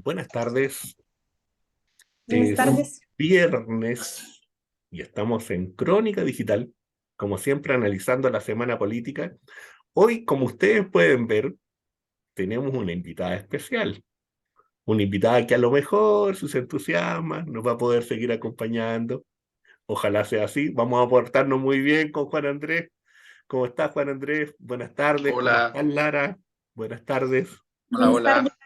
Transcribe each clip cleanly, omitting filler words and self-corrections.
Buenas tardes, Buenas es tardes. viernes y estamos en Crónica Digital, como siempre analizando la semana política. Hoy, como ustedes pueden ver, tenemos una invitada especial, una invitada que a lo mejor, si se entusiasma, nos va a poder seguir acompañando. Ojalá sea así. Vamos a portarnos muy bien con Juan Andrés. ¿Cómo estás, Juan Andrés? Buenas tardes. ¿Cómo Hola, estás, Lara? Buenas tardes. hola, Buenas tardes. hola.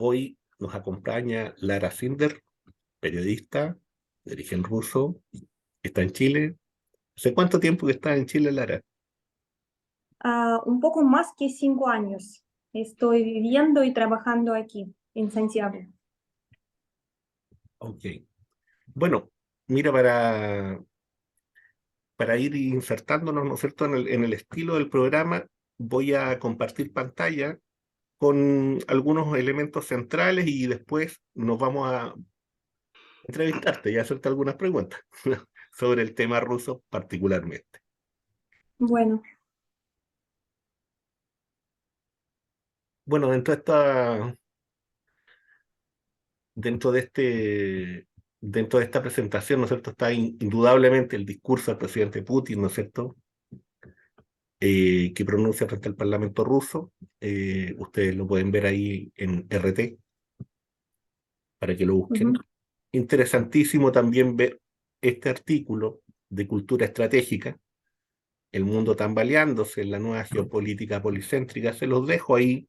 Hoy nos acompaña Lara Sinder, periodista de origen ruso, está en Chile. ¿Hace cuánto tiempo que está en Chile, Lara? Un poco más que 5 años. Estoy viviendo y trabajando aquí, en Santiago. Ok. Bueno, mira, para ir insertándonos, ¿no es cierto?, en el estilo del programa, voy a compartir pantalla con algunos elementos centrales y después nos vamos a entrevistarte y a hacerte algunas preguntas sobre el tema ruso particularmente. Bueno, Bueno, dentro de esta presentación, ¿no es cierto?, está indudablemente el discurso del presidente Putin, ¿no es cierto?, que pronuncia frente al Parlamento ruso. Ustedes lo pueden ver ahí en RT para que lo busquen. ujú, Interesantísimo también ver este artículo de cultura estratégica, el mundo tambaleándose en la nueva geopolítica policéntrica. Se los dejo ahí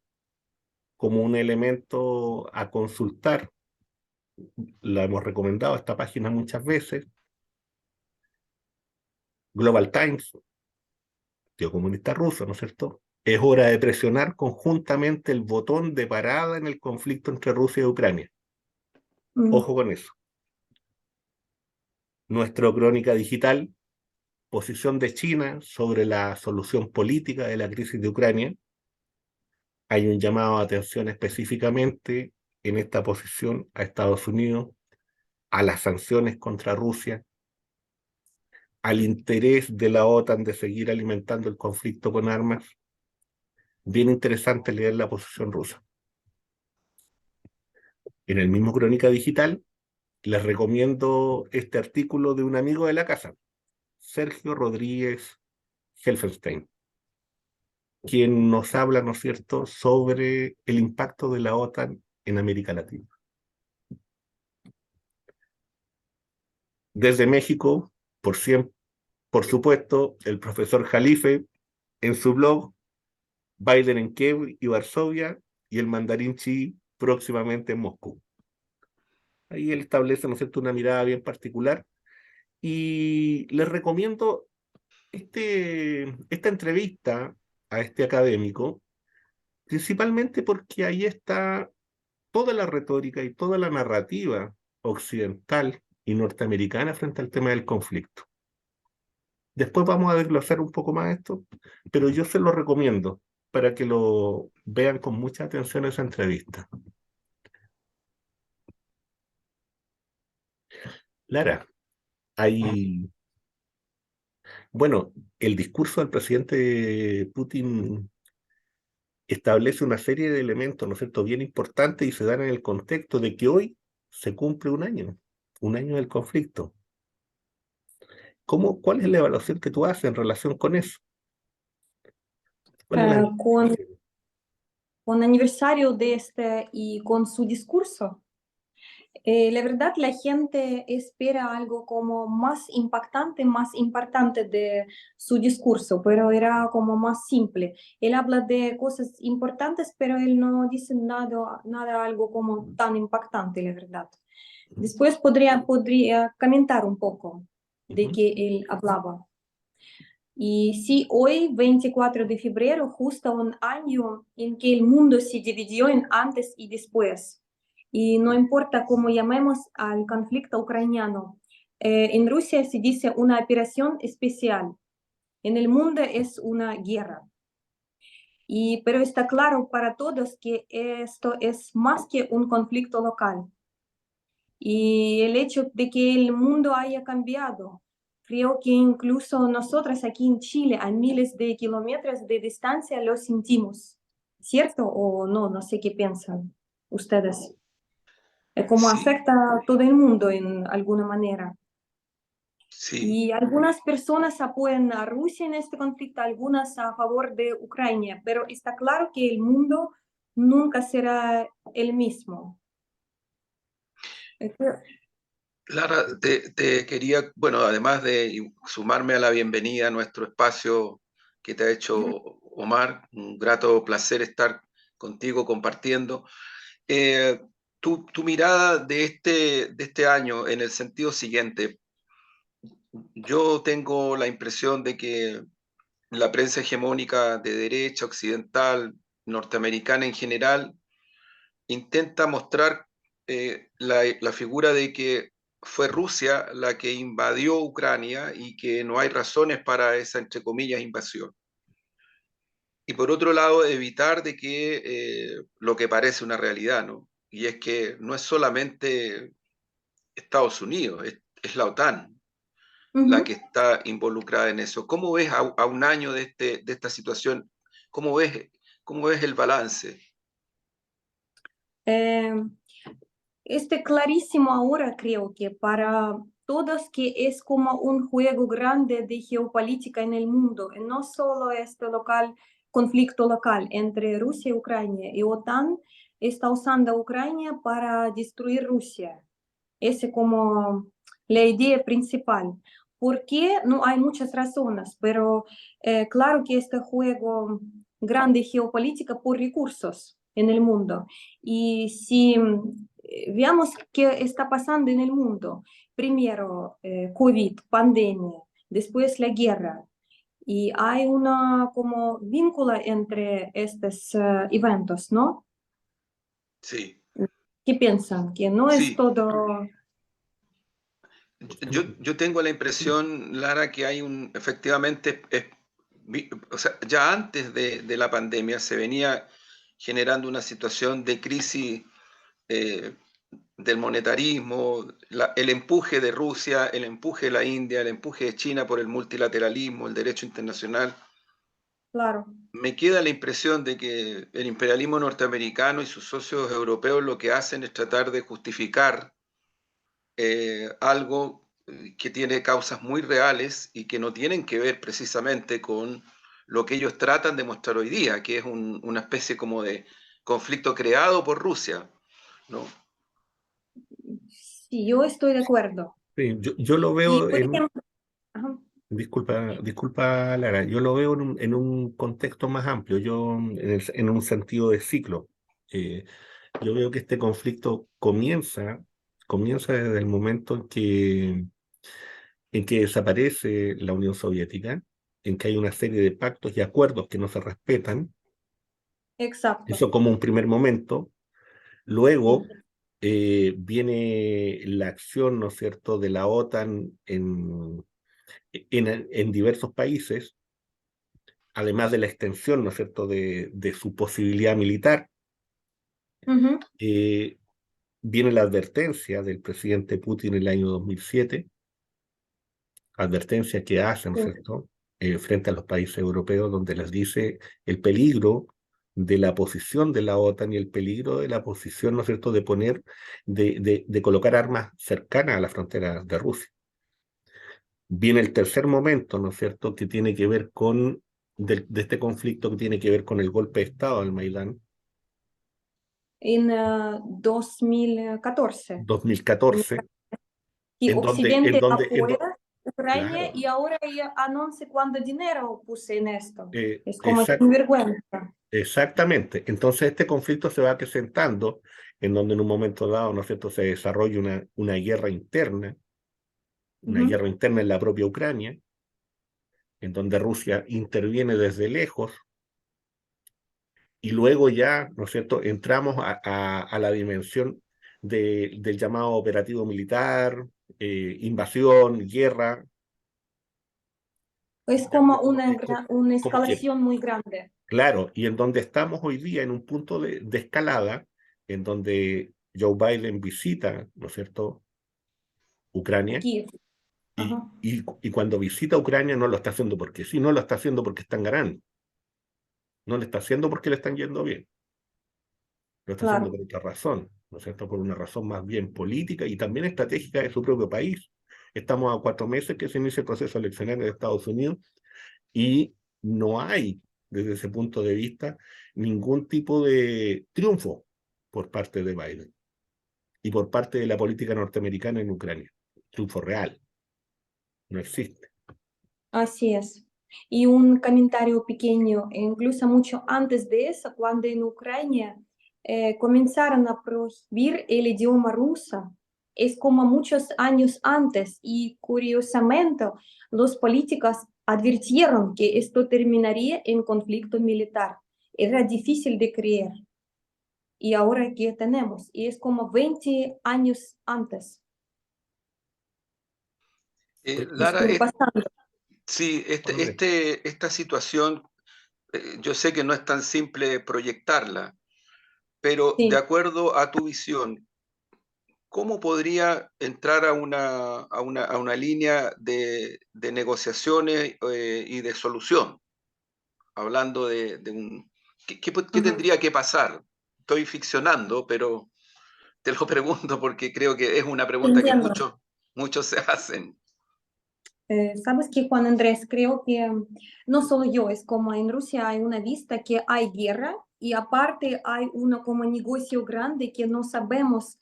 como un elemento a consultar. La hemos recomendado esta página muchas veces. Global Times, Partido Comunista Ruso, ¿no es cierto? Es hora de presionar conjuntamente el botón de parada en el conflicto entre Rusia y Ucrania. mm, Ojo con eso. Nuestra crónica digital, posición de China sobre la solución política de la crisis de Ucrania. Hay un llamado de atención específicamente en esta posición a Estados Unidos, a las sanciones contra Rusia, al interés de la OTAN de seguir alimentando el conflicto con armas. Bien interesante leer la posición rusa. En el mismo Crónica Digital, les recomiendo este artículo de un amigo de la casa, Sergio Rodríguez Helfenstein, quien nos habla, ¿no es cierto?, sobre el impacto de la OTAN en América Latina. Desde México, por supuesto, el profesor Jalife, en su blog, Biden en Kiev y Varsovia, y el mandarín Xi próximamente en Moscú. Ahí él establece, ¿no es cierto?, una mirada bien particular. Y les recomiendo esta entrevista a este académico, principalmente porque ahí está toda la retórica y toda la narrativa occidental y norteamericana frente al tema del conflicto. Después vamos a desglosar un poco más esto, pero yo se lo recomiendo para que lo vean con mucha atención esa entrevista. Lara, hay, bueno, el discurso del presidente Putin establece una serie de elementos, ¿no es cierto?, bien importantes y se dan en el contexto de que hoy se cumple un año del conflicto. ¿Cuál es la evaluación que tú haces en relación con eso? ¿Cuál es la... eh, con, con aniversario de este y con su discurso. La verdad, la gente espera algo como más impactante, más importante de su discurso, pero era como más simple. Él habla de cosas importantes, pero él no dice nada algo como tan impactante, la verdad. Después podría comentar un poco de Ujú. qué él hablaba. Y sí, hoy, 24 de febrero, justo un año en que el mundo se dividió en antes y después. Y no importa cómo llamemos al conflicto ucraniano, en Rusia se dice una operación especial, en el mundo es una guerra. Pero está claro para todos que esto es más que un conflicto local. Y el hecho de que el mundo haya cambiado, creo que incluso nosotras aquí en Chile, a miles de kilómetros de distancia, lo sentimos, ¿cierto? O no, no sé qué piensan. ustedes? ¿Cómo Sí, afecta a todo el mundo en alguna manera? sí. Y algunas personas apoyan a Rusia en este conflicto, algunas a favor de Ucrania, pero está claro que el mundo nunca será el mismo. Eh, Lara, te quería, bueno, además de sumarme a la bienvenida a nuestro espacio que te ha hecho Omar, un grato placer estar contigo compartiendo. Eh, tu mirada de este año en el sentido siguiente, yo tengo la impresión de que la prensa hegemónica de derecha, occidental, norteamericana en general, intenta mostrar la figura de que fue Rusia la que invadió Ucrania y que no hay razones para esa, entre comillas, invasión. Y por otro lado, evitar de que lo que parece una realidad, ¿no? Y es que no es solamente Estados Unidos, es la OTAN la que ujú. está involucrada en eso. ¿Cómo ves a un año de esta situación? ¿Cómo cómo ves el balance? Eh, Este clarísimo ahora creo que para todos que es como un juego grande de geopolítica en el mundo, y no solo este conflicto local entre Rusia y Ucrania, y OTAN está usando a Ucrania para destruir Rusia. Esa es como la idea principal. ¿Por qué? No hay muchas razones, pero claro que este juego grande geopolítica por recursos en el mundo. Y si veamos qué está pasando en el mundo, primero COVID, pandemia, después la guerra, y hay una como vínculo entre estos eventos, ¿no? Sí, ¿Qué piensan? Que no es sí. todo... Yo tengo la impresión, Lara, que hay efectivamente, o sea, ya antes de la pandemia se venía generando una situación de crisis eh, del monetarismo, el empuje de Rusia, el empuje de la India, el empuje de China por el multilateralismo, el derecho internacional. Claro. Me queda la impresión de que el imperialismo norteamericano y sus socios europeos lo que hacen es tratar de justificar algo que tiene causas muy reales y que no tienen que ver precisamente con lo que ellos tratan de mostrar hoy día, que es una especie como de conflicto creado por Rusia, ¿no? Sí, yo estoy de acuerdo. Sí, yo lo Y veo por en, ejemplo, ajá, disculpa Lara, yo lo veo en un contexto más amplio, yo en un sentido de ciclo. Eh, yo veo que este conflicto comienza desde el momento en que desaparece la Unión Soviética, en que hay una serie de pactos y acuerdos que no se respetan, exacto. eso como un primer momento. Sí. Luego viene la acción, ¿no es cierto?, de la OTAN en diversos países, además de la extensión, ¿no es cierto?, de su posibilidad militar. Ujú, Eh, Viene la advertencia del presidente Putin en el año 2007, advertencia que hace, ¿no es sí. cierto?, frente a los países europeos, donde les dice el peligro de la posición de la OTAN y el peligro de la posición, ¿no es cierto?, de poner, de colocar armas cercanas a la frontera de Rusia. Viene el tercer momento, ¿no es cierto?, que tiene que ver de este conflicto que tiene que ver con el golpe de Estado del Maidán, En 2014, 2014, que en Occidente donde, apoya a Ucrania claro, y ahora ella anuncia cuánto dinero puse en esto. Es como exact, sinvergüenza. exactamente. Entonces este conflicto se va acrecentando, en donde en un momento dado, ¿no es cierto?, se desarrolla una Ujú. guerra interna en la propia Ucrania, en donde Rusia interviene desde lejos, y luego ya, ¿no es cierto?, entramos a la dimensión del llamado operativo militar, invasión, guerra, Es ya, como una, es una como que, escalación muy grande. claro, y en donde estamos hoy día en un punto de escalada, en donde Joe Biden visita, ¿no es cierto?, Ucrania, Kiev. y, Ajá. y cuando visita Ucrania no lo está haciendo porque sí, no lo está haciendo porque están ganando, no lo está haciendo porque le están yendo bien. lo está haciendo claro, por otra razón, ¿no es cierto? Por una razón más bien política y también estratégica de su propio país. Estamos a 4 meses que se inicia el proceso eleccionario de Estados Unidos y no hay, desde ese punto de vista, ningún tipo de triunfo por parte de Biden y por parte de la política norteamericana en Ucrania. Triunfo real, no existe. así es. Y un comentario pequeño, incluso mucho antes de eso, cuando en Ucrania comenzaron a prohibir el idioma ruso, es como muchos años antes, y curiosamente los políticos advirtieron que esto terminaría en conflicto militar. Era difícil de creer. Y ahora que tenemos, y es como 20 años antes. Lara, Estoy pasando. sí, Correcto. esta situación, yo sé que no es tan simple proyectarla, pero de Sí. acuerdo a tu visión, ¿cómo podría entrar a una línea de negociaciones y de solución? Hablando de un... ¿Qué Ujú. tendría que pasar? Estoy ficcionando, pero te lo pregunto porque creo que es una pregunta que Entiendo. muchos se hacen. Sabes que, Juan Andrés, creo que no solo yo, es como en Rusia hay una vista que hay guerra y aparte hay uno como negocio grande que no sabemos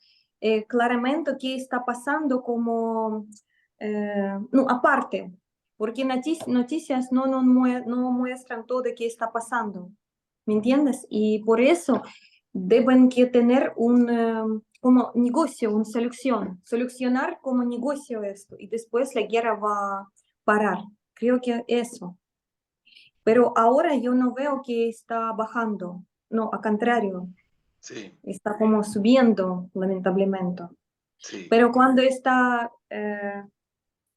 claramente qué está pasando como, no, aparte, porque noticias no muestran todo qué está pasando, ¿me entiendes? Y por eso deben que tener un como negocio, una solucionar como negocio esto y después la guerra va a parar. Creo que eso. Pero ahora yo no veo que está bajando, no, al contrario, Sí, está como subiendo, lamentablemente. sí, Pero cuando está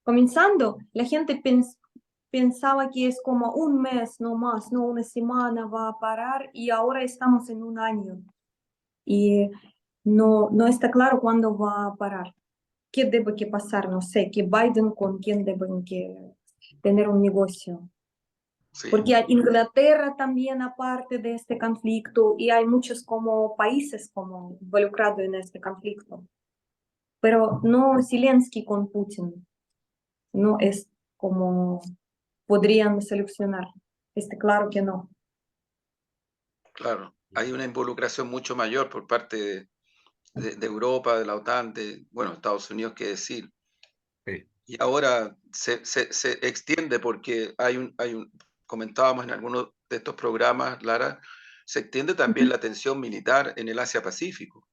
comenzando, la gente pensaba que es como un mes, no más, no una semana va a parar y ahora estamos en un año. Y no está claro cuándo va a parar. ¿Qué debe que pasar? No sé, que Biden con quién deben que tener un negocio. sí, Porque hay Inglaterra también aparte de este conflicto y hay muchos como países como involucrados en este conflicto. Pero no Zelensky con Putin, no es como podrían solucionar. Está claro que no. claro. Hay una involucración mucho mayor por parte de Europa, de la OTAN, de, bueno, Estados Unidos, qué decir. Sí. Y ahora se extiende porque comentábamos en algunos de estos programas, Lara, se extiende también Ujú. la tensión militar en el Asia-Pacífico.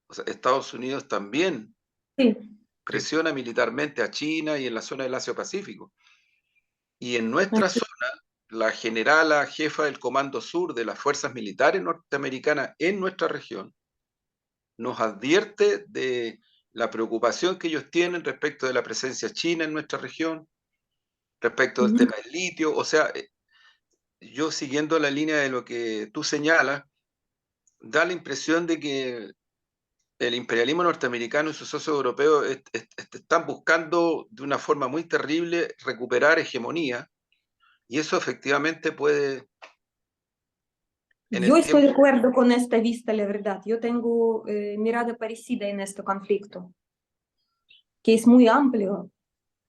O sea, Estados Unidos también Sí. Sí. presiona militarmente a China y en la zona del Asia-Pacífico. Y en nuestra Así. zona, la generala jefa del Comando Sur de las Fuerzas Militares Norteamericanas en nuestra región nos advierte de la preocupación que ellos tienen respecto de la presencia china en nuestra región, respecto del Ujú. tema del litio. O sea, yo siguiendo la línea de lo que tú señalas, da la impresión de que el imperialismo norteamericano y sus socios europeos están buscando de una forma muy terrible recuperar hegemonía y eso efectivamente puede en Yo el estoy de tiempo, acuerdo con esta vista, la verdad. Yo tengo mirada parecida en este conflicto, que es muy amplio.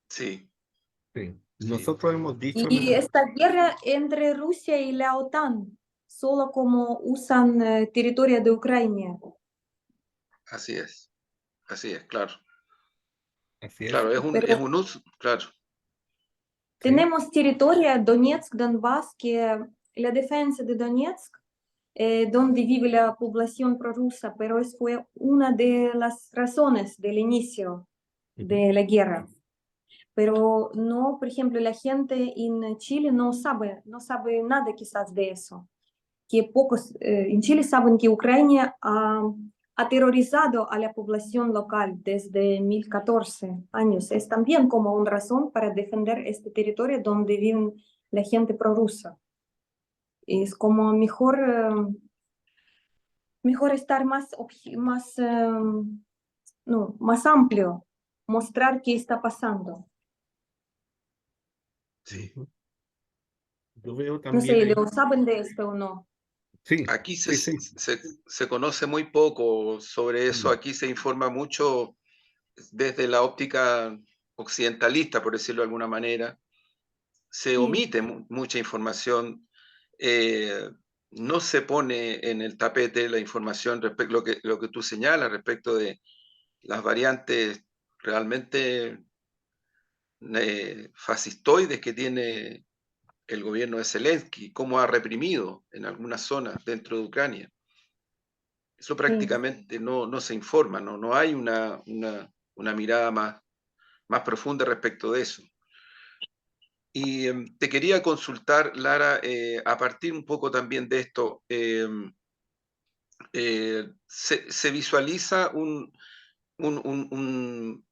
sí, Sí. sí, Nosotros hemos dicho en Y el... esta guerra entre Rusia y la OTAN, solo como usan territorio de Ucrania. así es, claro, Así es. claro, es Pero un uso, claro, Sí. tenemos territorio Donetsk, Donbass, que la defensa de Donetsk, donde vive la población prorrusa, pero eso fue una de las razones del inicio Ujú. de la guerra. Pero no, por ejemplo, la gente en Chile no sabe nada quizás de eso. Que pocos en Chile saben que Ucrania ha aterrorizado a la población local desde 1014 años. Es también como una razón para defender este territorio donde vive la gente prorrusa. Es como mejor estar más amplio, mostrar qué está pasando. sí. Ujú. Yo veo No también sé, ahí, ¿lo saben de esto o no? Sí, Aquí sí, sí. se conoce muy poco sobre eso, Mm. aquí se informa mucho desde la óptica occidentalista, por decirlo de alguna manera. Se Sí, omite mucha información, eh, no se pone en el tapete la información respecto a lo que tú señalas respecto de las variantes realmente fascistoides que tiene el gobierno de Zelensky, cómo ha reprimido en algunas zonas dentro de Ucrania. Eso sí. prácticamente no se informa, no hay una mirada más profunda respecto de eso. Y te quería consultar, Lara, a partir un poco también de esto, se visualiza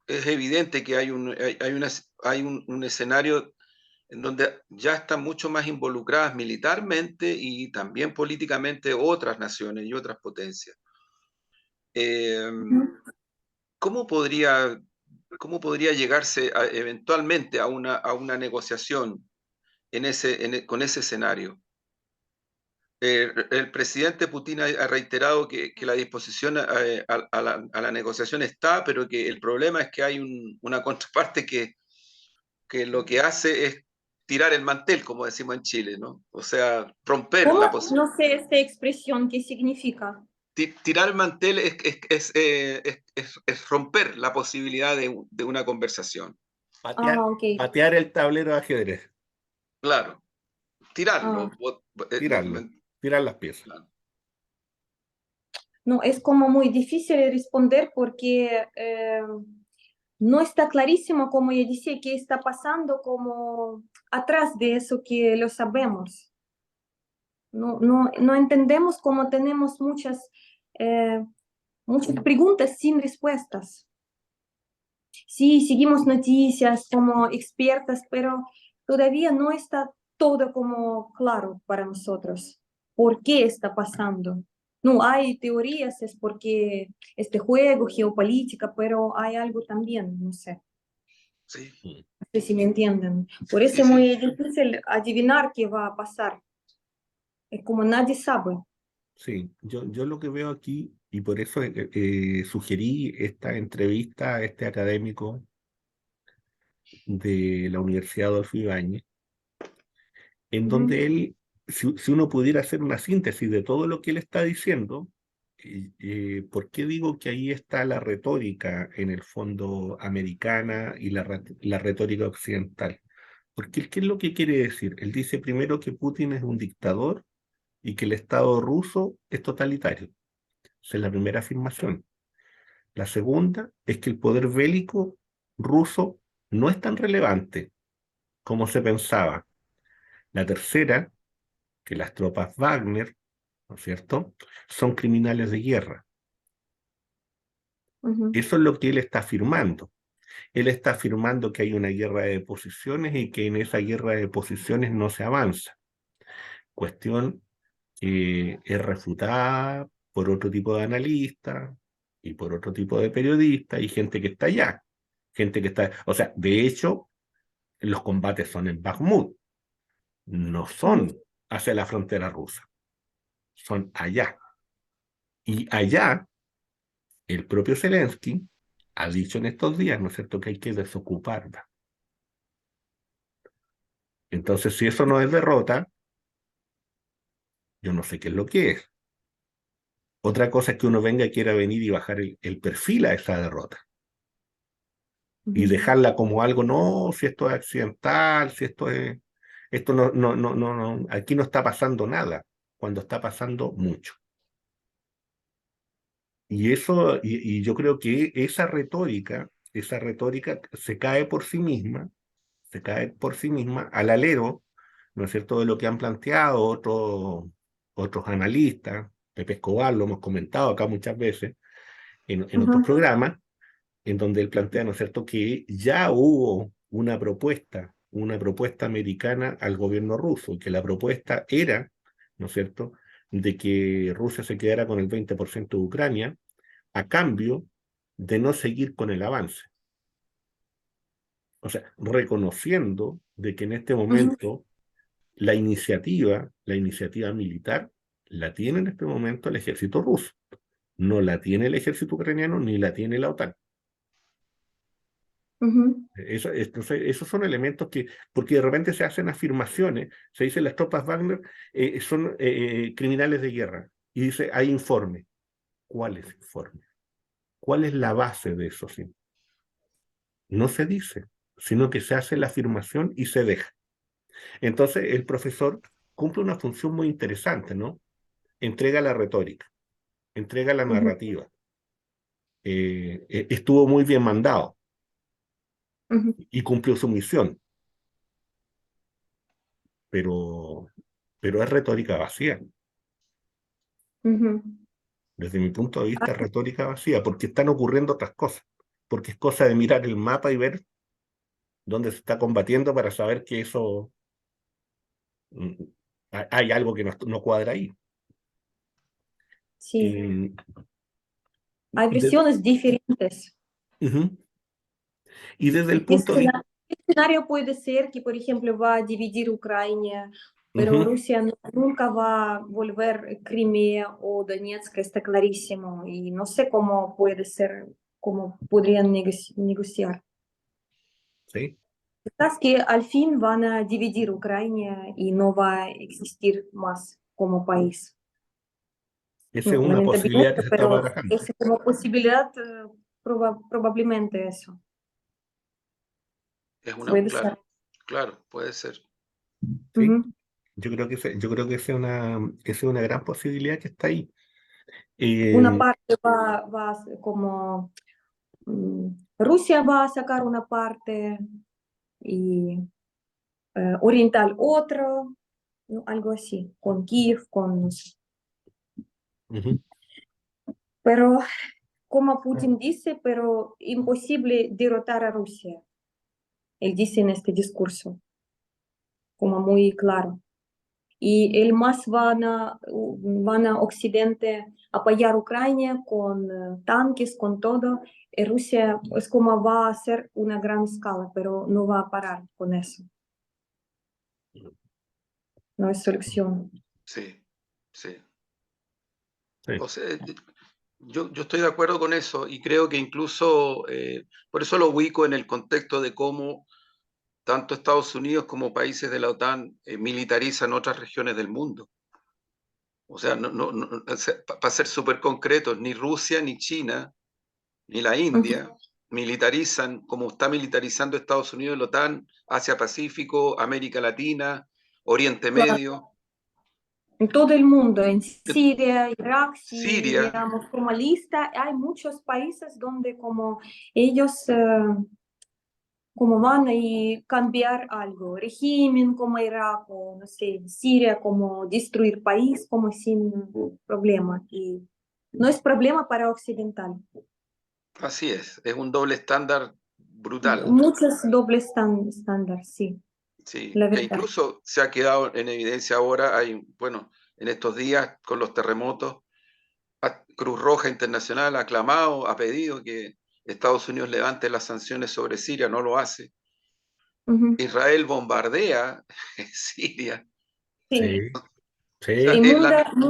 es evidente que hay un escenario en donde ya están mucho más involucradas militarmente y también políticamente otras naciones y otras potencias. Eh, Ujú. ¿Cómo podría llegarse eventualmente a una negociación con ese escenario? El presidente Putin ha reiterado que la disposición a la negociación está, pero que el problema es que hay una contraparte que lo que hace es tirar el mantel, como decimos en Chile, ¿no? O sea, romper ¿Cómo? la posibilidad. No sé esta expresión, ¿qué significa? Tirar el mantel es romper la posibilidad de una conversación. Ah, Patear, ok. patear el tablero de ajedrez, Claro, tirarlo. Ah, tirarlo, tirar las piezas. Claro. no, es como muy difícil de responder porque no está clarísimo, como yo decía, qué está pasando como atrás de eso que lo sabemos. No entendemos cómo tenemos eh, muchas preguntas sin respuestas. Sí, seguimos noticias como expertas, pero todavía no está todo como claro para nosotros. ¿Por qué está pasando? No, hay teorías, es porque este juego, geopolítica, pero hay algo también, no sé, Sí, Mm. no sé si me entienden. Por eso sí, es sí. muy difícil adivinar qué va a pasar. Es como nadie sabe. Sí, yo lo que veo aquí, y por eso sugerí esta entrevista a este académico de la Universidad Adolfo Ibáñez, en Ujú, donde él, si uno pudiera hacer una síntesis de todo lo que él está diciendo, ¿por qué digo que ahí está la retórica en el fondo americana y la retórica occidental? Porque ¿qué es lo que quiere decir? Él dice primero que Putin es un dictador y que el Estado ruso es totalitario. Esa es la primera afirmación. La segunda es que el poder bélico ruso no es tan relevante como se pensaba. La tercera, que las tropas Wagner, ¿no es cierto?, son criminales de guerra. ujú, Eso es lo que él está afirmando. Él está afirmando que hay una guerra de posiciones y que en esa guerra de posiciones no se avanza. Cuestión que es refutada por otro tipo de analistas y por otro tipo de periodistas y gente que está allá. Gente que está, o sea, de hecho, los combates son en Bakhmut, no ujú, son hacia la frontera rusa, son allá. Y allá, el propio Zelensky ha dicho en estos días, ¿no es cierto?, que hay que desocuparla. Entonces, si eso no es derrota, yo no sé qué es lo que es. Otra cosa es que uno venga y quiera venir y bajar el perfil a esa derrota y ujú. dejarla como algo, no, si esto es accidental, si esto aquí no está pasando nada, cuando está pasando mucho. Y eso, y yo creo que esa retórica se cae por sí misma al alero, ¿no es cierto?, de lo que han planteado otros analistas. Pepe Escobar, lo hemos comentado acá muchas veces en otros Ujú, programas, en donde él plantea, ¿no es cierto?, que ya hubo una propuesta americana al gobierno ruso, y que la propuesta era, ¿no es cierto?, de que Rusia se quedara con el 20% de Ucrania a cambio de no seguir con el avance. O sea, reconociendo de que en este ujú. momento la iniciativa militar la tiene en este momento el ejército ruso. No la tiene el ejército ucraniano ni la tiene la OTAN. Ujú, Entonces, esos son elementos que, porque de repente se hacen afirmaciones, se dice las tropas Wagner son criminales de guerra, y dice, hay informes. ¿Cuáles informes? ¿Cuál es la base de eso? Sí? No se dice, sino que se hace la afirmación y se deja. Entonces, el profesor cumple una función muy interesante, ¿no? Entrega la retórica, entrega la ujú, narrativa. Estuvo muy bien mandado ujú, y cumplió su misión, pero, pero es retórica vacía. ujú. Desde mi punto de vista, es retórica vacía, porque están ocurriendo otras cosas, porque es cosa de mirar el mapa y ver dónde se está combatiendo para saber que eso, mm, hay algo que no cuadra ahí. Sí, Y, hay y, de- visiones diferentes. ujú. Y desde ¿Y el punto de vista... qué escenario puede ser que, por ejemplo, va a dividir Ucrania, pero Ujú. Rusia nunca va a volver Crimea o Donetsk, está clarísimo, y no sé cómo puede ser, cómo podrían negociar. Sí, Quizás que al fin van a dividir Ucrania y no va a existir más como país. esa es una posibilidad que Lamentablemente, se está pero barajando. es como posibilidad, probablemente eso Es una, puede ser. claro, claro, puede ser. ¿Sí? Ujú. Yo creo que esa es una gran posibilidad que está ahí. Una Eh, parte va como mm, Rusia va a sacar una parte y Oriental otro, ¿no? Algo así, con Kiev, con... ujú. Pero como Putin dice, pero imposible derrotar a Rusia. Él dice en este discurso, como muy claro. Y el más van a Occidente apoyar a Ucrania con tanques, con todo. Y Rusia es como va a hacer una gran escala, pero no va a parar con eso. No es solución. Sí, sí. Sí. O sea, yo estoy de acuerdo con eso y creo que incluso, por eso lo ubico en el contexto de cómo tanto Estados Unidos como países de la OTAN militarizan otras regiones del mundo. O sea, para ser súper concretos, ni Rusia, ni China, ni la Ujú. India militarizan como está militarizando Estados Unidos la OTAN, Asia-Pacífico, América Latina, Oriente Claro, Medio, en todo el mundo, en Siria, Irak, si Siria. miramos como lista, hay muchos países donde como ellos como van a cambiar algo, régimen como Irak o no sé, Siria, como destruir país como sin problema. Y no es problema para occidental. Así es un doble estándar brutal. Muchos dobles estándar, sí, Sí, la que verdad. incluso se ha quedado en evidencia ahora, hay, bueno, en estos días con los terremotos, Cruz Roja Internacional ha clamado, ha pedido que Estados Unidos levante las sanciones sobre Siria, no lo hace. Ujú. Israel bombardea Siria. Sí. Sí, O sea, sí,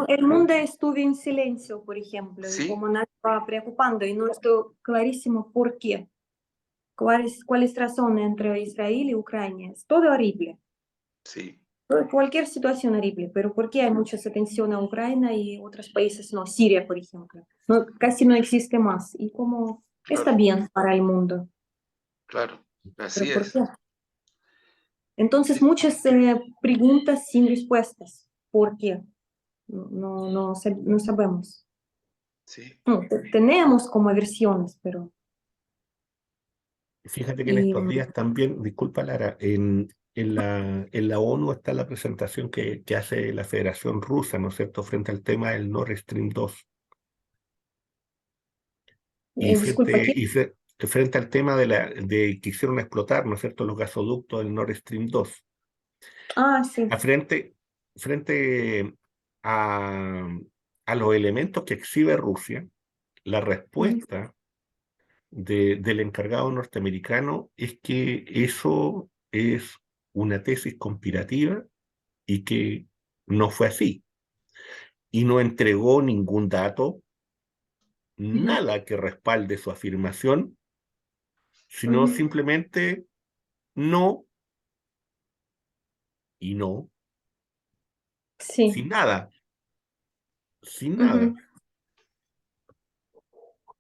El mundo estuvo en silencio, por ejemplo, y sí, como nadie va preocupando, y no estoy clarísimo por qué. Cuál es razón entre Israel y Ucrania? Es todo horrible. sí, Cualquier situación horrible, pero ¿por qué hay mucha atención a Ucrania y otros países no? Siria, por ejemplo. No, casi no existe más. Y como está claro, bien para el mundo. claro, ¿Pero así por es. qué? Entonces, Sí, muchas preguntas sin respuestas. ¿Por qué? No sabemos. sí, No, tenemos como versiones, pero... fíjate que en Y, estos días también, disculpa Lara, en la ONU está la presentación que hace la Federación Rusa, ¿no es cierto?, frente al tema del Nord Stream 2 y disculpa, ¿qué? frente al tema de que hicieron explotar, ¿no es cierto?, los gasoductos del Nord Stream 2. Ah, sí. A frente a, a los elementos que exhibe Rusia, la Ujú. respuesta del encargado norteamericano es que eso es una tesis conspirativa y que no fue así. y no entregó ningún dato, Ujú, nada que respalde su afirmación, sino ujú. simplemente no y no, Sí. sin nada, sin nada. Ujú,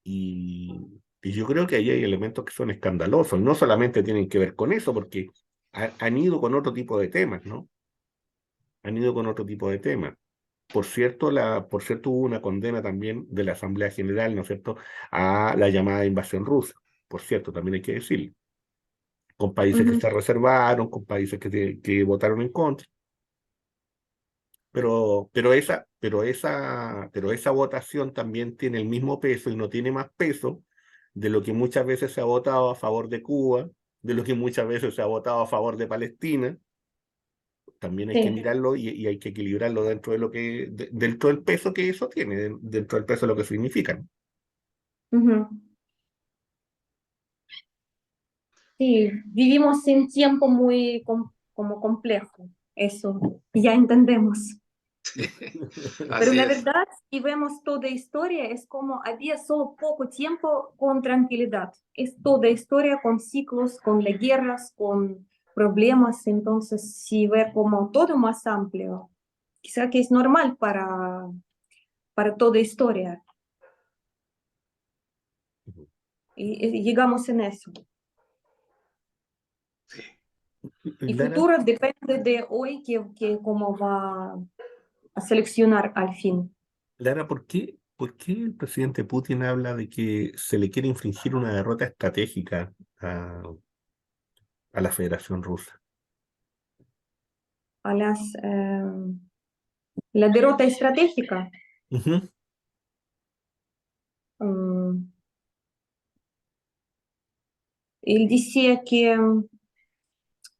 Y yo creo que ahí hay elementos que son escandalosos, no solamente tienen que ver con eso, porque han ido con otro tipo de temas, ¿no? Han ido con otro tipo de temas. Por cierto, hubo una condena también de la Asamblea General, ¿no es cierto?, a la llamada invasión rusa. Por cierto, también hay que decirlo, con países que ujú. se reservaron, con países que votaron en contra. Pero esa votación también tiene el mismo peso y no tiene más peso de lo que muchas veces se ha votado a favor de Cuba, de lo que muchas veces se ha votado a favor de Palestina. También hay que Sí. mirarlo y hay que equilibrarlo dentro de dentro del peso que eso tiene, dentro del peso de lo que significan. Ujú. Sí, vivimos en tiempo muy como complejo, eso ya entendemos. Sí, Pero así la es. verdad, si vemos toda historia, es como había solo poco tiempo con tranquilidad. Es toda historia con ciclos, con las guerras, con problemas. Entonces, si ver como todo más amplio, quizá que es normal para toda historia. Y llegamos en eso. Sí. Y Lara, futuro depende de hoy que cómo va a seleccionar al fin. Lara, por qué el presidente Putin habla de que se le quiere infligir una derrota estratégica a la Federación Rusa? A la derrota estratégica. Ujú, mm, Él decía que,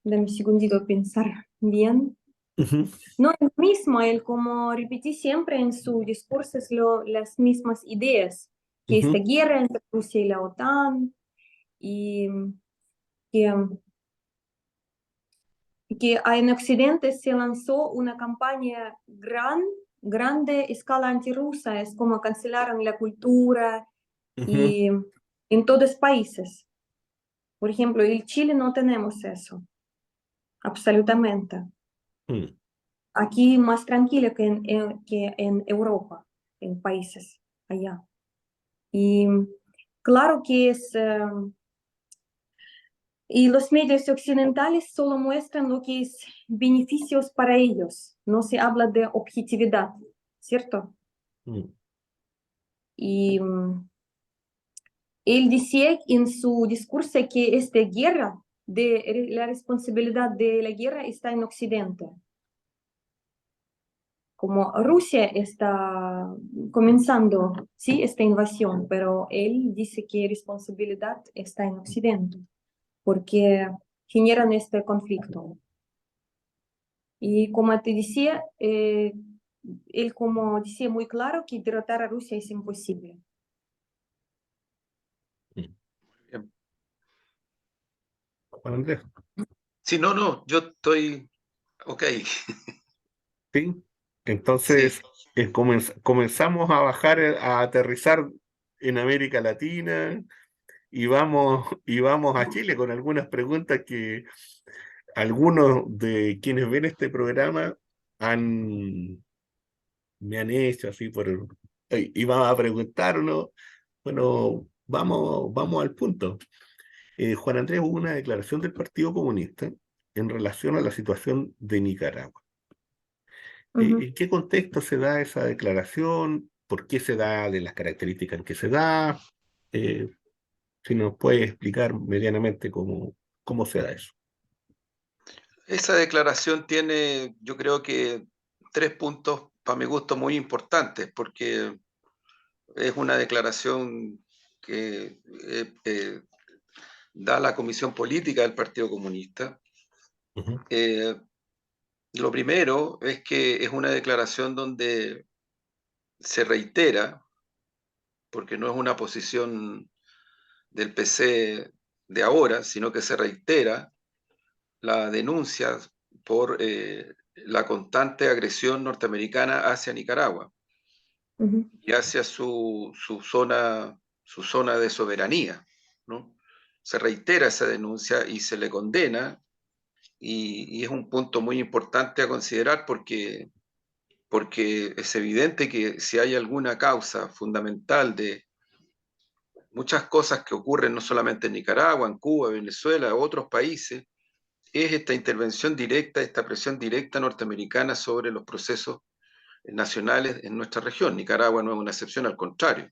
dame un segundito pensar bien. ujú, No, él mismo, él como repetí siempre en su discurso las mismas ideas, que esta ujú, guerra entre Rusia y la OTAN, y que, que en Occidente se lanzó una campaña grande escala antirrusa, es como cancelaron la cultura ujú, y en todos países. Por ejemplo, en Chile no tenemos eso, absolutamente. mm, Aquí más tranquilo que en Europa, en países allá. Y claro que y los medios occidentales solo muestran lo que es beneficios para ellos, no se habla de objetividad, ¿cierto? mm, Y él decía en su discurso que esta guerra, la responsabilidad de la guerra está en Occidente. Como Rusia está comenzando, sí, esta invasión, pero él dice que responsabilidad está en Occidente, porque generan este conflicto. Y como te decía, él como decía muy claro que derrotar a Rusia es imposible. mm. Bien. Juan Andrés, Sí, no, no, yo estoy ok. ¿sí? Sí, Entonces, comenzamos a bajar, a aterrizar en América Latina y vamos a Chile con algunas preguntas que algunos de quienes ven este programa han, me han hecho así y van a preguntarnos. Bueno, vamos al punto. Juan Andrés, hubo una declaración del Partido Comunista en relación a la situación de Nicaragua. Ujú. ¿En qué contexto se da esa declaración? ¿Por qué se da? ¿De las características en que se da? Eh, si nos puede explicar medianamente cómo se da eso. esa declaración tiene, yo creo que 3 puntos, para mi gusto, muy importantes, porque es una declaración que da la Comisión Política del Partido Comunista. Ujú, Eh, lo primero es que es una declaración donde se reitera, porque no es una posición del PC de ahora, sino que se reitera la denuncia por la constante agresión norteamericana hacia Nicaragua. y hacia su zona de soberanía, ¿no? Se reitera esa denuncia y se le condena, y es un punto muy importante a considerar porque es evidente que si hay alguna causa fundamental de muchas cosas que ocurren no solamente en Nicaragua, en Cuba, Venezuela, otros países, es esta intervención directa, esta presión directa norteamericana sobre los procesos nacionales en nuestra región. Nicaragua no es una excepción, al contrario,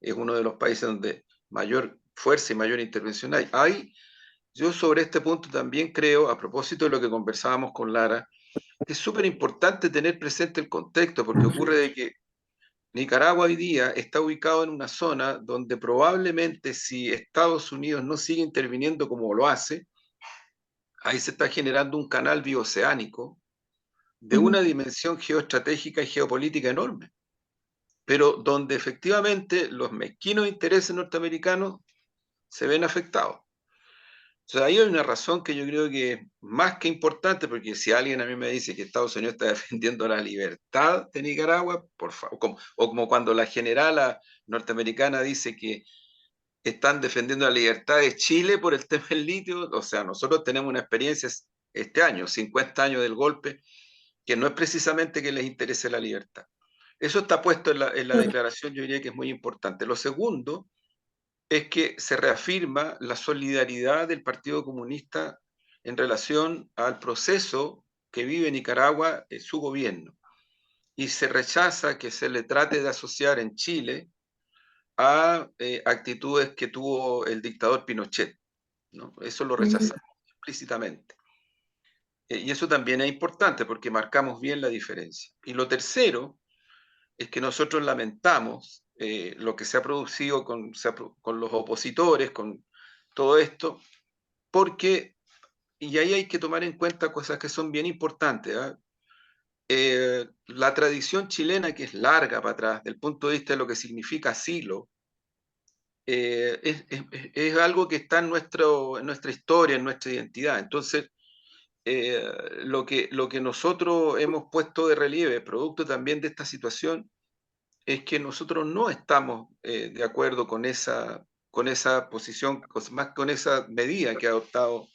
es uno de los países donde mayor fuerza y mayor intervención hay. Yo sobre este punto también creo, a propósito de lo que conversábamos con Lara, que es súper importante tener presente el contexto, porque ocurre de que Nicaragua hoy día está ubicado en una zona donde probablemente si Estados Unidos no sigue interviniendo como lo hace, ahí se está generando un canal bioceánico de una dimensión geoestratégica y geopolítica enorme, pero donde efectivamente los mezquinos intereses norteamericanos se ven afectados. O sea, ahí hay una razón que yo creo que es más que importante, porque si alguien a mí me dice que Estados Unidos está defendiendo la libertad de Nicaragua, por favor, o como cuando la generala norteamericana dice que están defendiendo la libertad de Chile por el tema del litio, o sea, nosotros tenemos una experiencia este año, 50 años del golpe, que no es precisamente que les interese la libertad. Eso está puesto en la declaración, yo diría que es muy importante. Lo segundo es que se reafirma la solidaridad del Partido Comunista en relación al proceso que vive Nicaragua en su gobierno. Y se rechaza que se le trate de asociar en Chile a actitudes que tuvo el dictador Pinochet, ¿no? Eso lo rechazamos explícitamente. Y eso también es importante porque marcamos bien la diferencia. Y lo tercero es que nosotros lamentamos lo que se ha producido con los opositores, con todo esto, porque, y ahí hay que tomar en cuenta cosas que son bien importantes, ¿eh? La tradición chilena, que es larga para atrás, del punto de vista de lo que significa asilo, es algo que está en nuestra historia, en nuestra identidad. Entonces, lo que nosotros hemos puesto de relieve, producto también de esta situación, es que nosotros no estamos de acuerdo con esa posición, más con esa medida que ha adoptado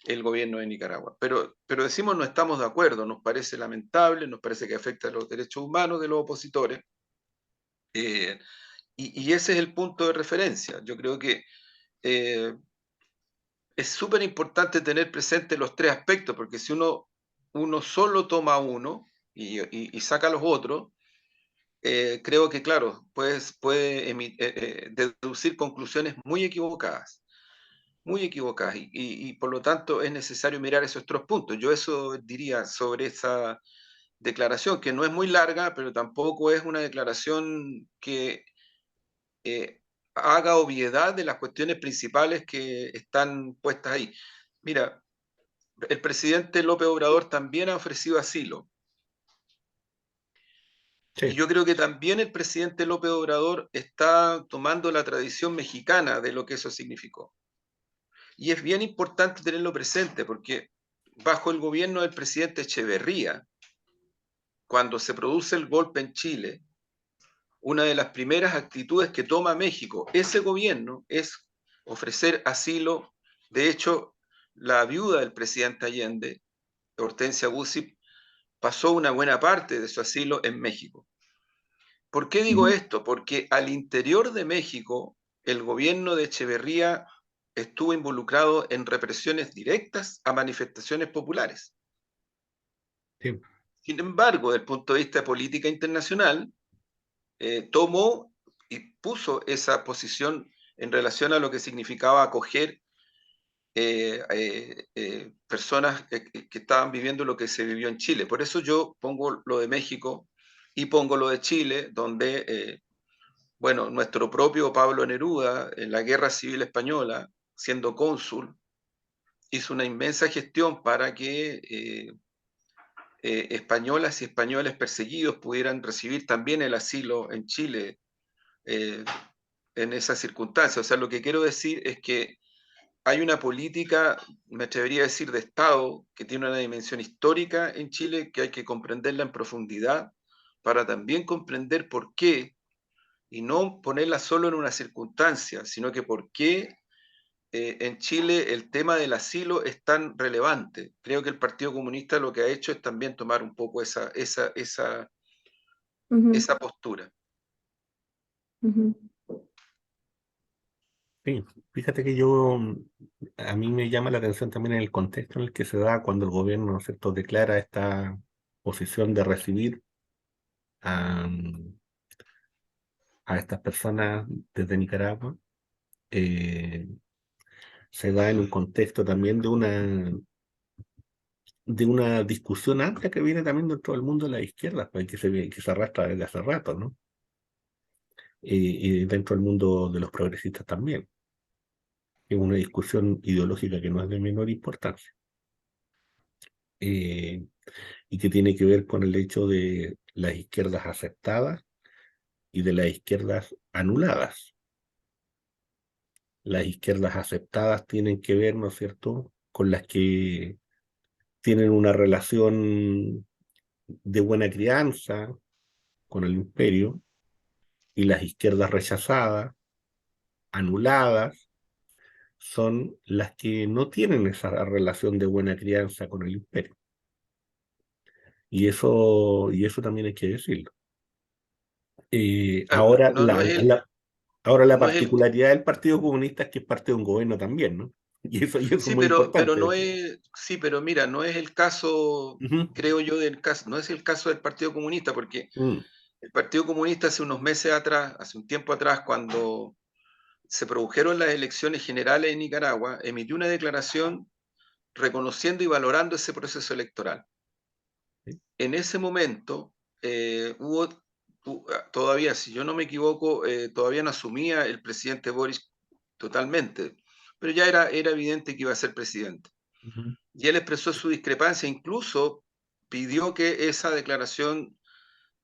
el gobierno de Nicaragua. Pero decimos no estamos de acuerdo, nos parece lamentable, nos parece que afecta a los derechos humanos de los opositores, eh, y ese es el punto de referencia. Yo creo que eh, es súper importante tener presente los tres aspectos, porque si uno solo toma uno y saca los otros, creo que, claro, puede deducir conclusiones muy equivocadas, y por lo tanto es necesario mirar esos tres puntos. Yo eso diría sobre esa declaración, que no es muy larga, pero tampoco es una declaración que haga obviedad de las cuestiones principales que están puestas ahí. Mira, el presidente López Obrador también ha ofrecido asilo. Y Sí, yo creo que también el presidente López Obrador está tomando la tradición mexicana de lo que eso significó. Y es bien importante tenerlo presente porque bajo el gobierno del presidente Echeverría, cuando se produce el golpe en Chile, una de las primeras actitudes que toma México, ese gobierno, es ofrecer asilo. De hecho, la viuda del presidente Allende, Hortensia Bussi, pasó una buena parte de su asilo en México. ¿Por qué digo esto? Porque al interior de México, el gobierno de Echeverría estuvo involucrado en represiones directas a manifestaciones populares. sí. Sin embargo, desde el punto de vista de política internacional, tomó y puso esa posición en relación a lo que significaba acoger personas que estaban viviendo lo que se vivió en Chile. Por eso yo pongo lo de México y pongo lo de Chile, donde bueno, nuestro propio Pablo Neruda, en la Guerra Civil Española, siendo cónsul, hizo una inmensa gestión para que españolas y españoles perseguidos pudieran recibir también el asilo en Chile eh, en esas circunstancias. O sea, lo que quiero decir es que hay una política, me atrevería a decir, de Estado que tiene una dimensión histórica en Chile que hay que comprenderla en profundidad para también comprender por qué, y no ponerla solo en una circunstancia, sino que por qué en Chile el tema del asilo es tan relevante. Creo que el Partido Comunista lo que ha hecho es también tomar un poco Ujú, esa postura. ujú, Sí, fíjate que yo, a mí me llama la atención también en el contexto en el que se da cuando el gobierno, ¿no es cierto?, declara esta posición de recibir a, a estas personas desde Nicaragua. eh, Se da en un contexto también de una discusión amplia que viene también dentro del mundo de la izquierda, pues, que se arrastra desde hace rato, ¿no? Y dentro del mundo de los progresistas también. Es una discusión ideológica que no es de menor importancia. eh, y que tiene que ver con el hecho de las izquierdas aceptadas y de las izquierdas anuladas. Las izquierdas aceptadas tienen que ver, ¿no es cierto?, con las que tienen una relación de buena crianza con el imperio, y las izquierdas rechazadas, anuladas, son las que no tienen esa relación de buena crianza con el imperio. Y eso también hay que decirlo. Claro, Ahora, no es ahora la no es el, particularidad del Partido Comunista es que es parte de un gobierno también, ¿no? Y eso es sí, muy pero importante no decir. es, sí, pero mira, no es el caso, Ujú. creo yo, del caso, no es el caso del Partido Comunista, porque Mm, el Partido Comunista hace unos meses atrás, hace un tiempo atrás, cuando se produjeron las elecciones generales en Nicaragua, emitió una declaración reconociendo y valorando ese proceso electoral. sí, En ese momento todavía, si yo no me equivoco, todavía no asumía el presidente Boris totalmente, pero ya era evidente que iba a ser presidente. ujú, Y él expresó su discrepancia, incluso pidió que esa declaración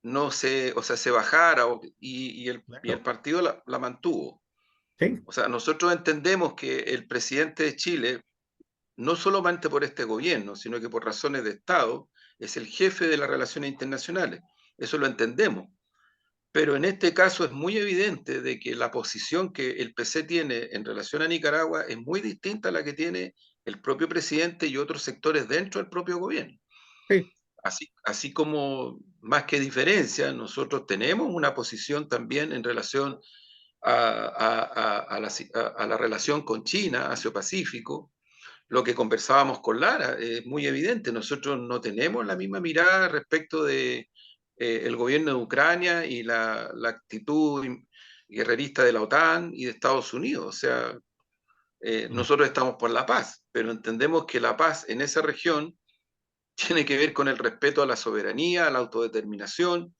no se, o sea, se bajara y el claro, partido la mantuvo. sí, O sea, nosotros entendemos que el presidente de Chile, no solamente por este gobierno, sino que por razones de Estado, es el jefe de las relaciones internacionales. Eso lo entendemos. Pero en este caso es muy evidente de que la posición que el PC tiene en relación a Nicaragua es muy distinta a la que tiene el propio presidente y otros sectores dentro del propio gobierno. sí, Así como, más que diferencia, nosotros tenemos una posición también en relación a la relación con China, Asia-Pacífico. Lo que conversábamos con Lara es muy evidente. Nosotros no tenemos la misma mirada respecto de el gobierno de Ucrania y la actitud guerrerista de la OTAN y de Estados Unidos. O sea, mm, nosotros estamos por la paz, pero entendemos que la paz en esa región tiene que ver con el respeto a la soberanía, a la autodeterminación,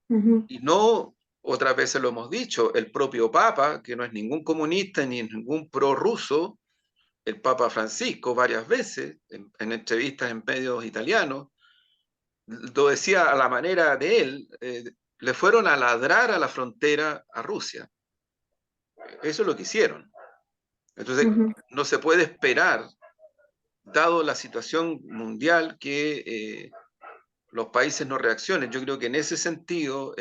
ujú, y no, otras veces lo hemos dicho, el propio Papa, que no es ningún comunista ni ningún prorruso, el Papa Francisco varias veces, en entrevistas en medios italianos, lo decía a la manera de él, le fueron a ladrar a la frontera a Rusia. Eso es lo que hicieron. Entonces, ujú, no se puede esperar, dado la situación mundial, que los países no reaccionen. Yo creo que en ese sentido,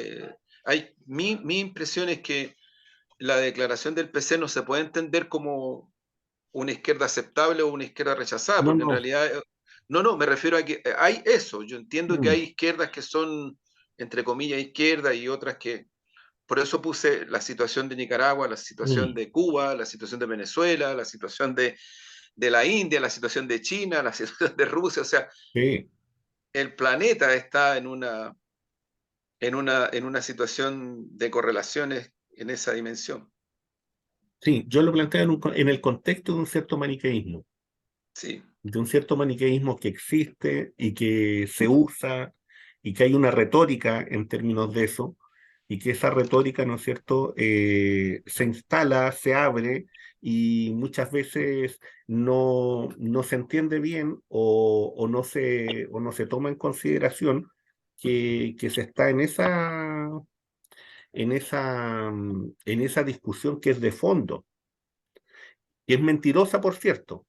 mi impresión es que la declaración del PC no se puede entender como una izquierda aceptable o una izquierda rechazada, no, porque en no, realidad, no, me refiero a que hay eso. Yo entiendo que mm, hay izquierdas que son, entre comillas, izquierdas y otras que, por eso puse la situación de Nicaragua, la situación mm, de Cuba, la situación de Venezuela, la situación de la India, la situación de China, la situación de Rusia. O sea, sí, el planeta está en una situación de correlaciones en esa dimensión. sí, yo lo planteo en el contexto de un cierto maniqueísmo, Sí. que existe y que se usa, y que hay una retórica en términos de eso, y que esa retórica, ¿no es cierto?, se instala, se abre, y muchas veces no se entiende bien, o no se toma en consideración que se está en esa discusión que es de fondo, y es mentirosa, por cierto,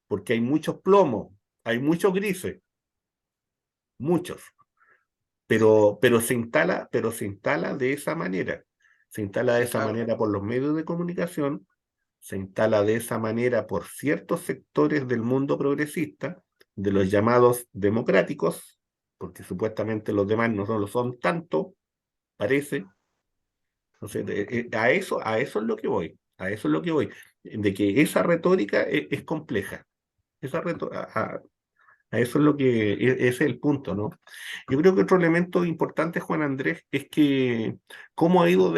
porque hay muchos plomos, hay muchos grises, muchos, pero se instala de esa manera. Se instala de Sí, esa claro. manera por los medios de comunicación, se instala de esa manera por ciertos sectores del mundo progresista, de los llamados democráticos, porque supuestamente los demás no lo son tanto, parece. Entonces, a eso es lo que voy, a eso es lo que voy, de que esa retórica es compleja. Esa a eso es lo que, ese es el punto, ¿no? Yo creo que otro elemento importante, Juan Andrés, es que cómo ha ido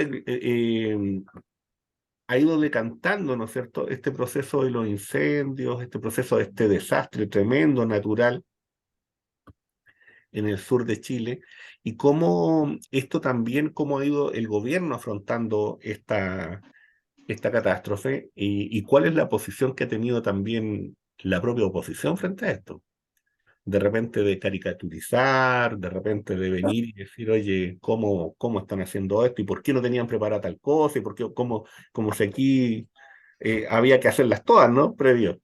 decantando, ¿no es cierto?, este proceso de los incendios, este proceso de este desastre tremendo, natural, en el sur de Chile, y cómo esto también, cómo ha ido el gobierno afrontando esta catástrofe, y cuál es la posición que ha tenido también la propia oposición frente a esto. De repente de caricaturizar, de repente de venir y decir, oye, ¿cómo están haciendo esto? ¿Y por qué no tenían preparada tal cosa? ¿Y por qué, como si aquí había que hacerlas todas, ¿no? Previo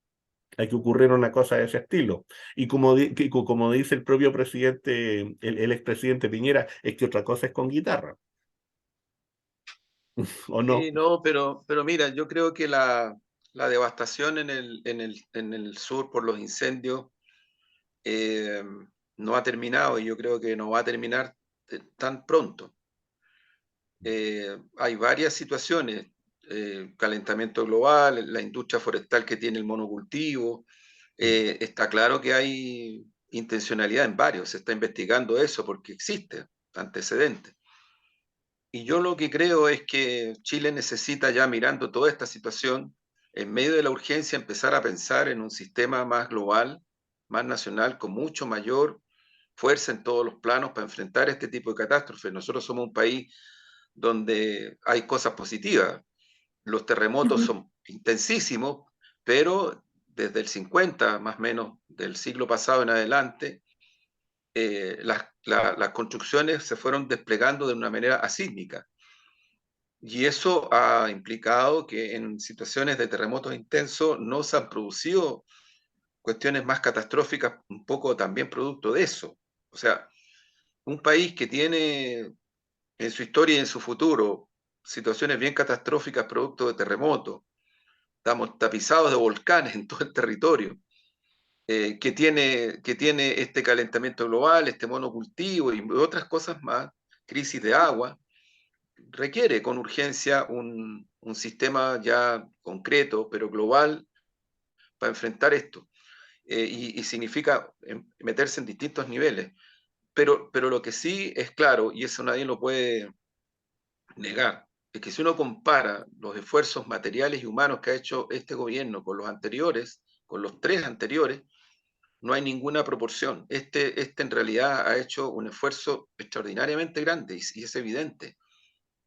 a que ocurriera una cosa de ese estilo. Y como dice el propio presidente, el expresidente Piñera, es que otra cosa es con guitarra, ¿o no? Sí, no, pero mira, yo creo que la devastación en el sur por los incendios eh, no ha terminado y yo creo que no va a terminar tan pronto. Hay varias situaciones, calentamiento global, la industria forestal que tiene el monocultivo. Está claro que hay intencionalidad en varios, se está investigando eso porque existe antecedentes. Y yo lo que creo es que Chile necesita, ya mirando toda esta situación, en medio de la urgencia, empezar a pensar en un sistema más global, más nacional, con mucho mayor fuerza en todos los planos para enfrentar este tipo de catástrofes. Nosotros somos un país donde hay cosas positivas. Los terremotos Ujú. son intensísimos, pero desde el 50, más o menos, del siglo pasado en adelante, las construcciones se fueron desplegando de una manera asísmica. Y eso ha implicado que en situaciones de terremotos intensos no se han producido cuestiones más catastróficas, un poco también producto de eso. O sea, un país que tiene en su historia y en su futuro situaciones bien catastróficas producto de terremotos, estamos tapizados de volcanes en todo el territorio, que tiene este calentamiento global, este monocultivo y otras cosas más, crisis de agua, requiere con urgencia un sistema ya concreto, pero global, para enfrentar esto. Y significa meterse en distintos niveles. Pero lo que sí es claro, y eso nadie lo puede negar, es que si uno compara los esfuerzos materiales y humanos que ha hecho este gobierno con los anteriores, con los tres anteriores, no hay ninguna proporción. Este en realidad ha hecho un esfuerzo extraordinariamente grande y es evidente.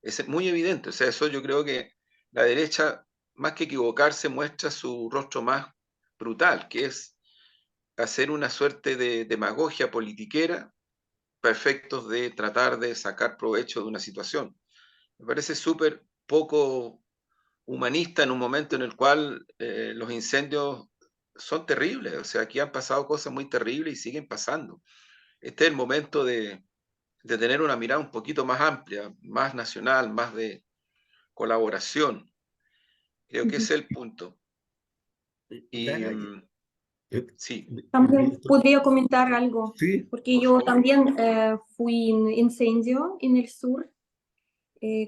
Es muy evidente. O sea, eso yo creo que la derecha, más que equivocarse, muestra su rostro más brutal, que es hacer una suerte de demagogia politiquera para efectos de tratar de sacar provecho de una situación. Me parece súper poco humanista en un momento en el cual los incendios son terribles. O sea, aquí han pasado cosas muy terribles y siguen pasando. Este es el momento de tener una mirada un poquito más amplia, más nacional, más de colaboración. Creo que Ujú. ese es el punto. Y Dana, eh, sí, También podría comentar algo, sí, porque por yo favor. también fui en incendio en el sur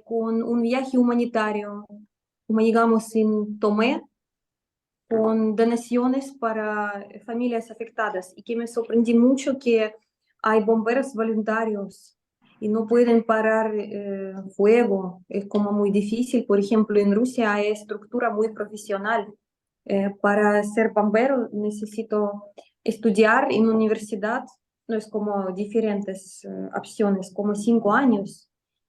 con un viaje humanitario, como llegamos en Tomé, con donaciones para familias afectadas y que me sorprendí mucho que hay bomberos voluntarios y no pueden parar fuego. Es como muy difícil. Por ejemplo, en Rusia hay estructura muy profesional. Para ser bombero necesito estudiar en universidad. No es como diferentes opciones, como 5 años.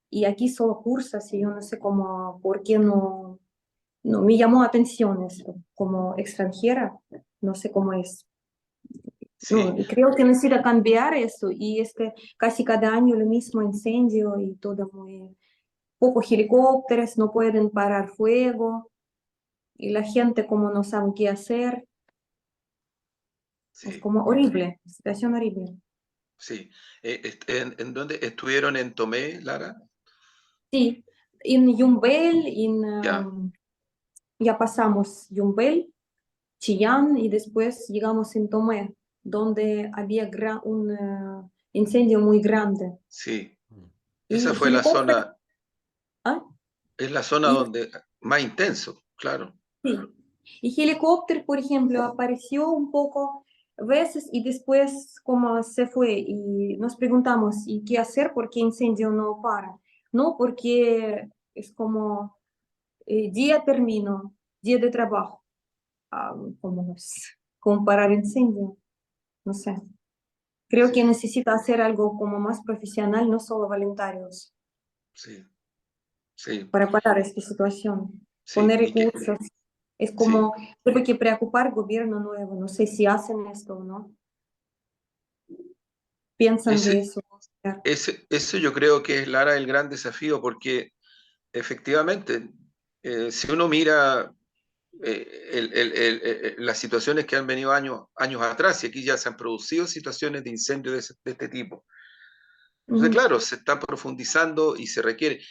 Y aquí solo cursas y yo no sé cómo, por qué no me llamó atención eso como extranjera, no sé cómo es. Sí, No, y creo que necesita cambiar eso y es que casi cada año lo mismo incendio y todo muy pocos helicópteros, no pueden parar fuego y la gente como no sabe qué hacer, es sí. como horrible, situación horrible. sí. ¿En dónde estuvieron en Tomé, Lara? Sí, en Yumbel, Ya, ya pasamos Yumbel, Chillán y después llegamos en Tomé, donde había un incendio muy grande. sí. Esa Y fue la helicóptero, zona, ¿ah? es la zona Y, donde más intenso, claro. sí. Y helicóptero, por ejemplo, apareció un poco veces y después como se fue y nos preguntamos, ¿y qué hacer? ¿Por qué incendio no para? No, porque es como día termino, día de trabajo, como comparar incendio, no sé. Creo Sí, que necesita hacer algo como más profesional, no solo voluntarios, sí, sí, para parar esta situación. sí. Poner Y que, recursos. Es sí. como, creo que preocupar gobierno nuevo. No sé si hacen esto o no. Piensan de Ese, eso. eso yo creo que es, Lara, el gran desafío, porque efectivamente, si uno mira las situaciones que han venido años atrás, y aquí ya se han producido situaciones de incendio de este tipo. Entonces, Ujú. claro, se está profundizando y se requiere.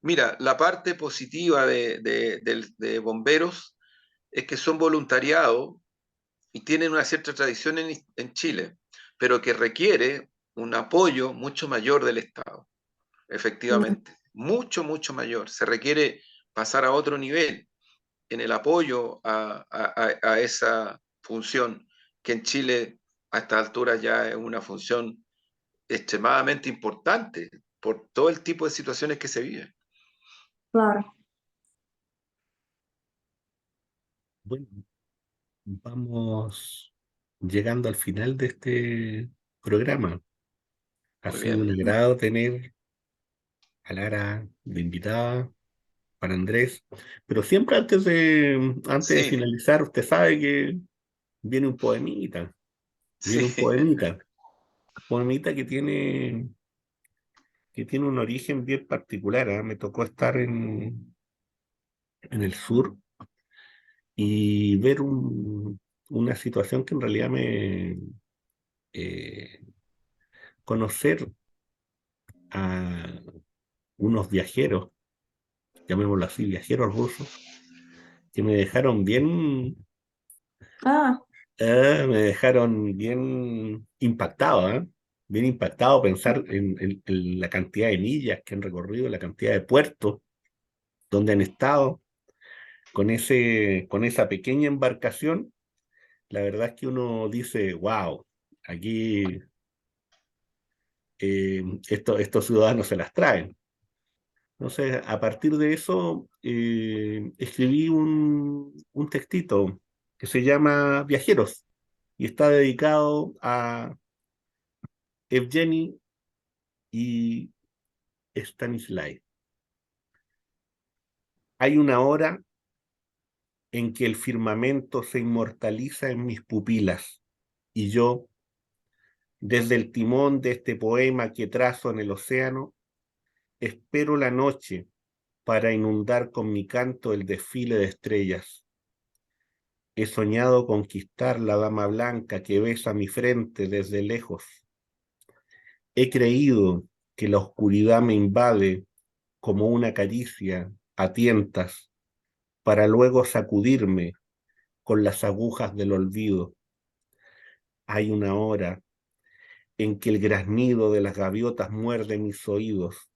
Mira, la parte positiva de bomberos es que son voluntariado y tienen una cierta tradición en Chile, pero que requiere un apoyo mucho mayor del Estado, Ya, efectivamente, mucho mayor. Se requiere pasar a otro nivel en el apoyo a esa función, que en Chile a esta altura ya es una función extremadamente importante por todo el tipo de situaciones que se viven. claro. Bueno, vamos llegando al final de este programa. Ha Muy sido un bien. agrado tener a Lara de invitada para Andrés, pero siempre antes de Sí, finalizar, usted sabe que viene sí, viene un poemita que tiene un origen bien particular, ¿ah? Me tocó estar en el sur y ver una situación que en realidad eh, conocer a unos viajeros, llamémoslo así, viajeros rusos, que Ah, me dejaron bien impactado, ¿ah? Bien impactado pensar en la cantidad de millas que han recorrido, la cantidad de puertos donde han estado con esa pequeña embarcación. La verdad es que uno dice, wow, aquí estos ciudadanos se las traen. Entonces, a partir de eso, escribí un textito que se llama Viajeros y está dedicado a Evgeny y Stanislav. Hay una hora en que el firmamento se inmortaliza en mis pupilas y yo, desde el timón de este poema que trazo en el océano, espero la noche para inundar con mi canto el desfile de estrellas. He soñado conquistar la dama blanca que besa mi frente desde lejos. He creído que la oscuridad me invade como una caricia a tientas para luego sacudirme con las agujas del olvido. Hay una hora en que el graznido de las gaviotas muerde mis oídos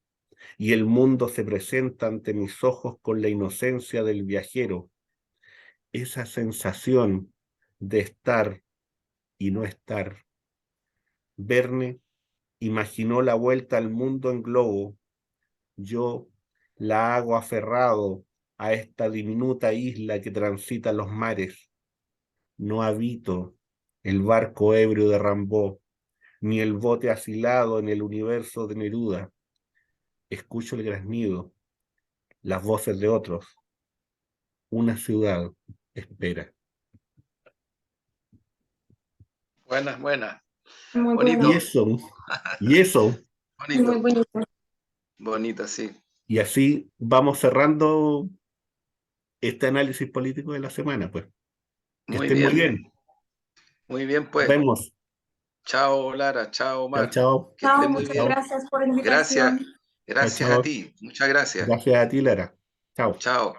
y el mundo se presenta ante mis ojos con la inocencia del viajero, esa sensación de estar y no estar. Verne imaginó la vuelta al mundo en globo, yo la hago aferrado a esta diminuta isla que transita los mares. No habito el barco ebrio de Rimbaud, ni el bote asilado en el universo de Neruda. Escucho el graznido, las voces de otros. Una ciudad espera. buenas, buenas. muy Y bueno. Bonito, eso, y eso, Muy bonito, bonito. bonita, sí. y así vamos cerrando este análisis político de la semana, pues. Que estén muy bien. Muy bien, Nos pues. vemos. Chao, Lara. Chao, Chao, Omar. chao. Que estés Chao, muy muchas bien. gracias por la Gracias. invitación. Gracias a chao. ti. Muchas gracias. Gracias a ti, Lara. Chao. Chao.